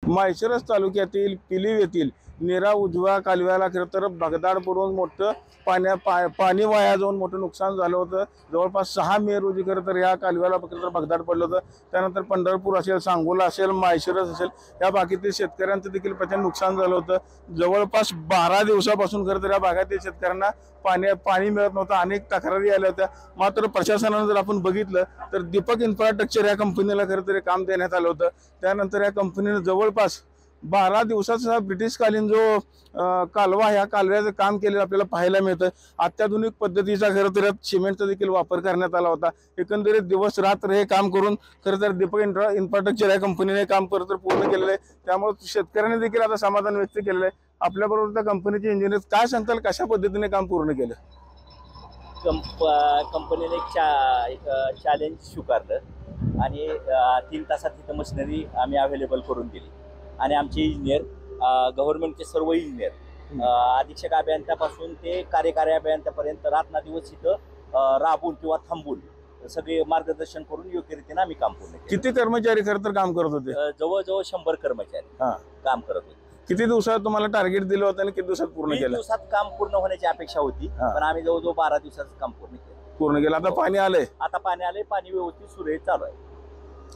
माळशिरस तालुक्यातील पिलीव येथील नीरा उजवा कालव्याला खरं तर भगदाड पडून मोठं पाणी वाया जाऊन मोठं नुकसान झालं होतं। जवळपास 6 मे रोजी खरं तर या कालव्याला खरं तर भगदाड पडलं होतं। त्यानंतर पंढरपूर असेल, सांगोला असेल, माळशिरस असेल या भागातील शेतकऱ्यांचं देखील प्रचंड नुकसान झालं होतं। जवळपास 12 दिवसापासून खरं तर या भागातील शेतकऱ्यांना पाणी मिळत नव्हतं। अनेक तक्रारी आल्या होत्या। मात्र प्रशासनानं जर आपण बघितलं तर दीपक इन्फ्रास्ट्रक्चर या कंपनीला खरं तर काम देण्यात आलं होतं। त्यानंतर या कंपनीने जवळपास 12 दिवसाचा ब्रिटिशकालीन जो कालवा ह्या कालव्याचं काम केलेलं आपल्याला पाहायला मिळतं। अत्याधुनिक पद्धतीचा खरं तर सिमेंटचा देखील वापर करण्यात आला होता। एकंदरीत दिवस रात्र हे काम करून खरं तर दीपक इन्फ्रास्ट्रक्चर या कंपनीने काम खरं तर पूर्ण केलेलं आहे। त्यामुळे शेतकऱ्यांनी देखील आता समाधान व्यक्त केलेलं आहे। आपल्याबरोबर त्या कंपनीचे इंजिनियर काय सांगताल, कशा पद्धतीने काम पूर्ण केलं? कंपनीने एक चॅलेंज स्वीकारलं आणि 3 तासात तिथं मशिनरी आम्ही अवेलेबल करून दिली आणि आमचे इंजिनियर, गव्हर्नमेंटचे सर्व इंजिनियर, अधीक्षक अभियंत्यापासून ते कार्यकारी अभियंत्यापर्यंत रात्रदिवस इथं राबून किंवा थांबून सगळे मार्गदर्शन करून योग्य रीतीने आम्ही काम पूर्ण केलं। किती कर्मचारी खरं तर काम करत होते? जवळजवळ 100 कर्मचारी काम करत होते। किती दिवसात तुम्हाला टार्गेट दिलं होतं आणि किती दिवसात पूर्ण 20 केलं? दिवसात काम पूर्ण होण्याची अपेक्षा होती, पण आम्ही जवळजवळ 12 दिवसाचं काम पूर्ण केलं। आता पाणी आलंय? आता पाणी आलंय, पाणी व्यवस्थित सुरळीत चालू आहे।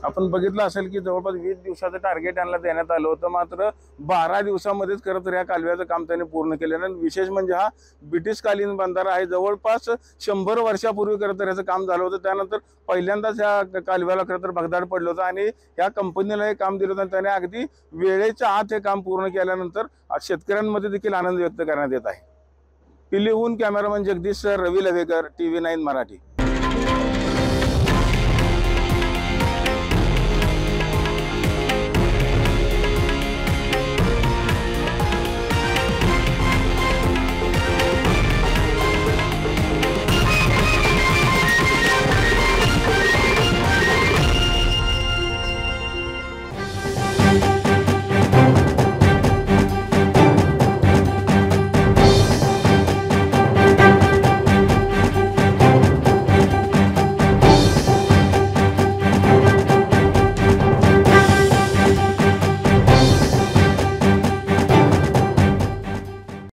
आपण बघितलं असेल की जवळपास 20 दिवसाचं टार्गेट यांना देण्यात आलं होतं, मात्र 12 दिवसामध्येच खरं तर या कालव्याचं काम त्यांनी पूर्ण केलेलं आहे। विशेष म्हणजे हा ब्रिटिशकालीन बंधारा आहे। जवळपास 100 वर्षापूर्वी खरं तर याचं काम झालं होतं। त्यानंतर पहिल्यांदाच या कालव्याला खरं तर भगदाड पडलं होतं आणि या कंपनीला हे काम दिलं होतं आणि त्याने अगदी वेळेच्या आत हे काम पूर्ण केल्यानंतर शेतकऱ्यांमध्ये देखील आनंद व्यक्त करण्यात येत आहे। पिलीहून कॅमेरामन जगदीश सर, रवी लवेकर, TV9 मराठी।